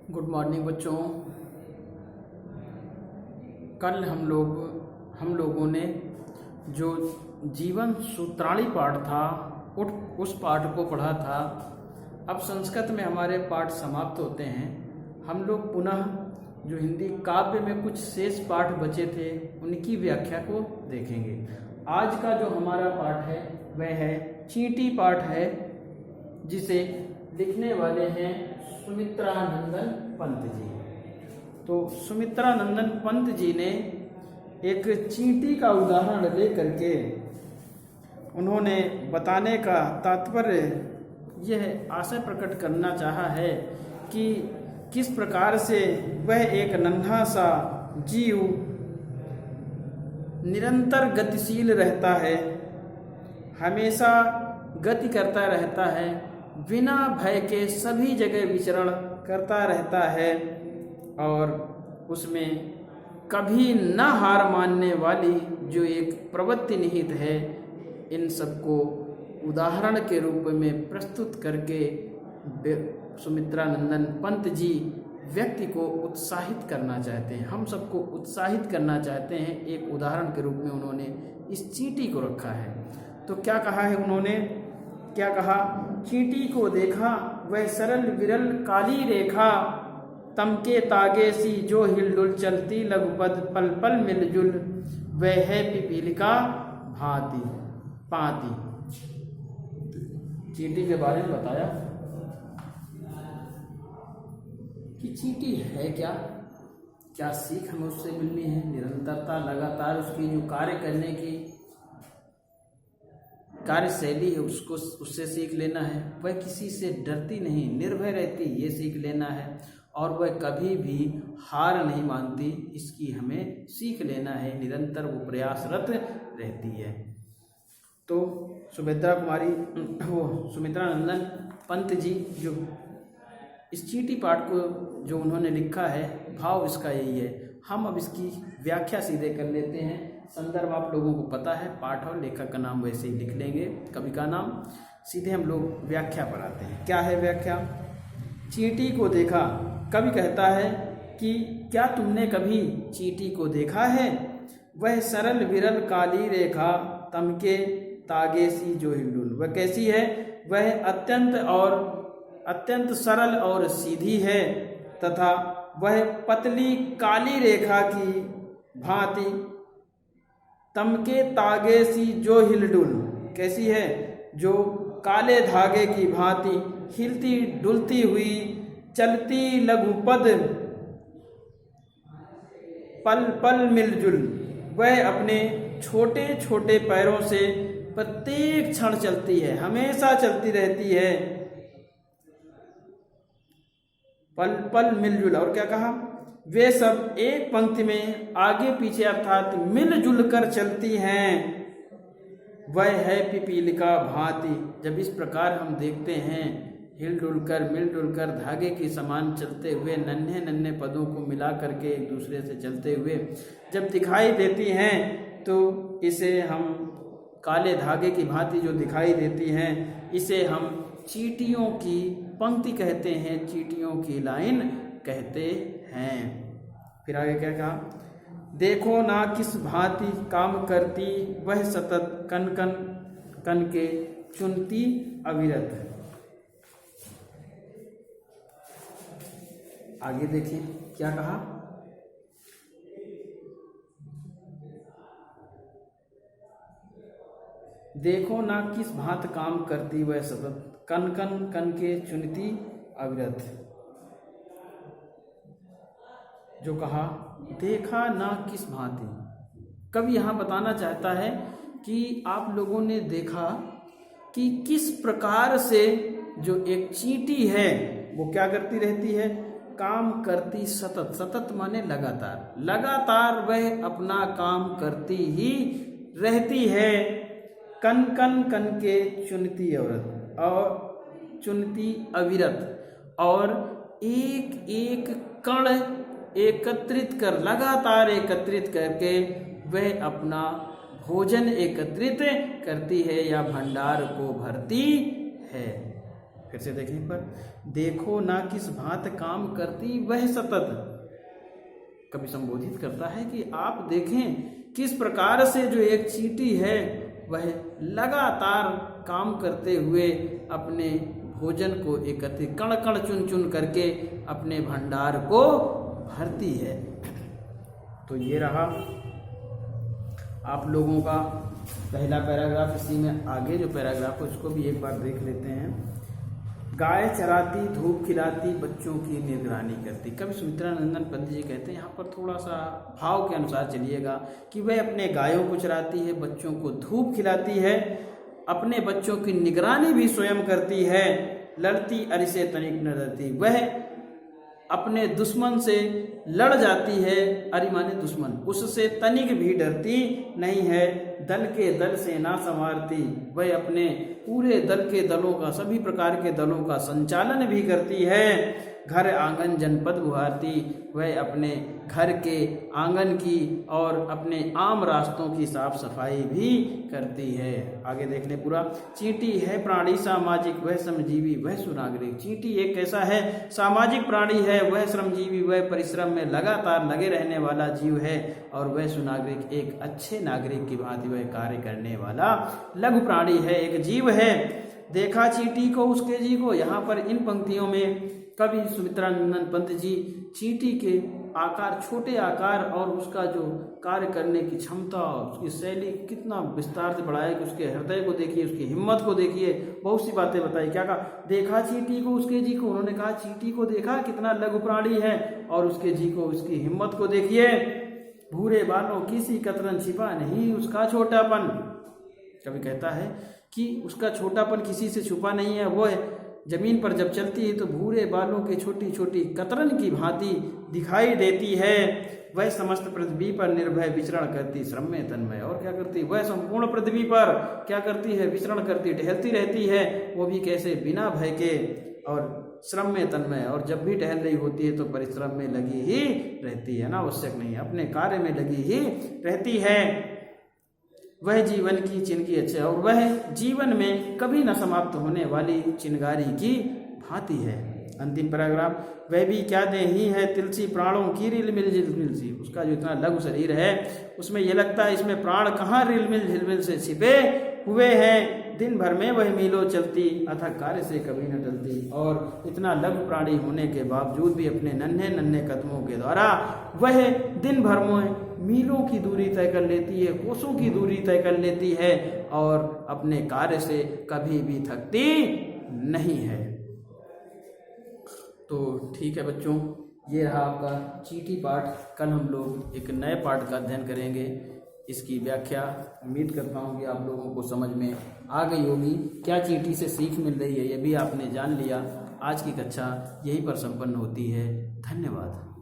Good morning बच्चों। कल हम लोगों ने जो जीवन सूत्राणी पाठ था उस पाठ को पढ़ा था। अब संस्कृत में हमारे पाठ समाप्त होते हैं। हम लोग पुनः जो हिंदी काव्य में कुछ शेष पाठ बचे थे उनकी व्याख्या को देखेंगे। आज का जो हमारा पाठ है वह है चींटी पाठ है, जिसे लिखने वाले हैं सुमित्रानंदन पंत जी। तो सुमित्रानंदन पंत जी ने एक चींटी का उदाहरण ले करके उन्होंने बताने का तात्पर्य यह आशय प्रकट करना चाहा है कि किस प्रकार से वह एक नन्हा सा जीव निरंतर गतिशील रहता है, हमेशा गति करता रहता है, बिना भय के सभी जगह विचरण करता रहता है और उसमें कभी न हार मानने वाली जो एक प्रवृत्ति निहित है, इन सबको उदाहरण के रूप में प्रस्तुत करके सुमित्रानंदन पंत जी व्यक्ति को उत्साहित करना चाहते हैं, हम सबको उत्साहित करना चाहते हैं। एक उदाहरण के रूप में उन्होंने इस चींटी को रखा है। तो क्या कहा है उन्होंने, क्या कहा? चींटी को देखा वह सरल विरल काली रेखा, तमके तागे सी जो हिलडुल चलती लघुपद पल पल मिलजुल, वह है पिपीलिका भांति पाती। चींटी के बारे में बताया कि चींटी है क्या, क्या सीख हमें उससे मिलनी है। निरंतरता, लगातार उसकी जो कार्य करने की कार्यशैली है उसको उससे सीख लेना है। वह किसी से डरती नहीं, निर्भय रहती, ये सीख लेना है। और वह कभी भी हार नहीं मानती, इसकी हमें सीख लेना है। निरंतर वो प्रयासरत रहती है। तो सुमित्रानंदन पंत जी जो इस चींटी पाठ को जो उन्होंने लिखा है, भाव इसका यही है। हम अब इसकी व्याख्या सीधे कर लेते हैं। संदर्भ आप लोगों को पता है, पाठ और लेखक का नाम वैसे ही लिख लेंगे, कवि का नाम। सीधे हम लोग व्याख्या पर आते हैं। क्या है व्याख्या? चींटी को देखा, कवि कहता है कि क्या तुमने कभी चींटी को देखा है? वह सरल विरल काली रेखा, तमके तागे सी जो हिलडुल। वह कैसी है? वह अत्यंत सरल और सीधी है तथा वह पतली काली रेखा की भांति, तमके तागे सी जो हिलडुल, कैसी है? जो काले धागे की भांति हिलती डुलती हुई चलती लघुपद पल पल मिलजुल। वह अपने छोटे छोटे पैरों से प्रत्येक क्षण चलती है, हमेशा चलती रहती है, पल पल मिलजुल। और क्या कहा? वे सब एक पंक्ति में आगे पीछे अर्थात मिलजुल कर चलती हैं। वह है पिपीलिका भांति। जब इस प्रकार हम देखते हैं हिलडुल कर मिलजुल कर धागे के समान चलते हुए, नन्हे नन्हे पदों को मिला करके एक दूसरे से चलते हुए जब दिखाई देती हैं, तो इसे हम काले धागे की भांति जो दिखाई देती हैं, इसे हम चींटियों की पंक्ति कहते हैं, चींटियों की लाइन कहते हैं। फिर आगे क्या कहा? देखो ना किस भांति काम करती वह सतत कन कन कन के चुनती अविरत। आगे देखिए क्या कहा? देखो ना किस भांति काम करती वह सतत कन कन कन के चुनती अविरत। जो कहा देखा ना किस भांति, कवि यहाँ बताना चाहता है कि आप लोगों ने देखा कि किस प्रकार से जो एक चींटी है वो क्या करती रहती है? काम करती सतत, सतत माने लगातार, लगातार वह अपना काम करती ही रहती है। कन कन कन के चुनती औरत और चुनती अविरत, और एक एक कण एकत्रित कर, लगातार एकत्रित करके वह अपना भोजन एकत्रित करती है या भंडार को भरती है। फिर से देखें पर, देखो ना किस भांत काम करती वह सतत। कभी संबोधित करता है कि आप देखें किस प्रकार से जो एक चींटी है वह लगातार काम करते हुए अपने भोजन को एकत्रित कण कण चुन चुन करके अपने भंडार को भरती है। तो ये रहा आप लोगों का पहला पैराग्राफ। इसी में आगे जो पैराग्राफ है उसको भी एक बार देख लेते हैं। गाय चराती, धूप खिलाती, बच्चों की निगरानी करती। कवि सुमित्रा नंदन पंत जी कहते हैं यहाँ पर थोड़ा सा भाव के अनुसार चलिएगा कि वह अपने गायों को चराती है, बच्चों को धूप खिलाती है, अपने बच्चों की निगरानी भी स्वयं करती है। लड़ती अरिसे तनिक न डरती, वह अपने दुश्मन से लड़ जाती है, अरि माने दुश्मन, उससे तनिक भी डरती नहीं है। दल के दल से ना संवारती, वह अपने पूरे दल के दलों का, सभी प्रकार के दलों का संचालन भी करती है। घर आंगन जनपद बुहारती, वह अपने घर के आंगन की और अपने आम रास्तों की साफ सफाई भी करती है। आगे देख लें पूरा। चींटी है प्राणी सामाजिक, वह श्रमजीवी वह सुनागरिक। चींटी एक कैसा है? सामाजिक प्राणी है, वह श्रमजीवी, वह परिश्रम में लगातार लगे रहने वाला जीव है, और वह सुनागरिक एक अच्छे नागरिक की भांति वह कार्य करने वाला लघु प्राणी है, एक जीव है। देखा चींटी को उसके जी को। यहाँ पर इन पंक्तियों में कवि सुमित्रानंदन पंत जी चींटी के आकार, छोटे आकार और उसका जो कार्य करने की क्षमता, उसकी शैली कितना विस्तार से बढ़ाया कि उसके हृदय को देखिए, उसकी हिम्मत को देखिए, बहुत सी बातें बताई। क्या कहा? देखा चींटी को उसके जी को। उन्होंने कहा चींटी को देखा कितना लघु प्राणी है, और उसके जी को, उसकी हिम्मत को देखिए। भूरे बालों किसी कतरन छिपा नहीं उसका छोटापन। कवि कहता है कि उसका छोटापन किसी से छुपा नहीं है। वो जमीन पर जब चलती है तो भूरे बालों के छोटी छोटी कतरन की भांति दिखाई देती है। वह समस्त पृथ्वी पर निर्भय विचरण करती, श्रम में तन्मय। और क्या करती? वह संपूर्ण पृथ्वी पर क्या करती है? विचरण करती, टहलती रहती है। वो भी कैसे? बिना भय के, और श्रम में तन्मय। और जब भी टहल रही होती है तो परिश्रम में लगी ही रहती है, ना आवश्यक नहीं, अपने कार्य में लगी ही रहती है। वह जीवन की चिनकी अच्छे, और वह जीवन में कभी न समाप्त होने वाली चिनगारी की भांति है। अंतिम पैराग्राफ। वह भी क्या देही है तिलसी, प्राणों की रिलमिल झिलमिल। उसका जो इतना लघु शरीर है उसमें यह लगता है इसमें प्राण कहाँ रिलमिल झिलमिल से छिपे हुए हैं। दिन भर में वह मीलों चलती, अथक कार्य से कभी न टलती। और इतना लघु प्राणी होने के बावजूद भी अपने नन्हे नन्हे कदमों के द्वारा वह दिन भर में मीलों की दूरी तय कर लेती है, कोसों की दूरी तय कर लेती है, और अपने कार्य से कभी भी थकती नहीं है। तो ठीक है बच्चों, ये रहा आपका चींटी पाठ। कल हम लोग एक नए पाठ का अध्ययन करेंगे। इसकी व्याख्या उम्मीद करता हूँ कि आप लोगों को समझ में आ गई होगी। क्या चींटी से सीख मिल रही है ये भी आपने जान लिया। आज की कक्षा यहीं पर संपन्न होती है। धन्यवाद।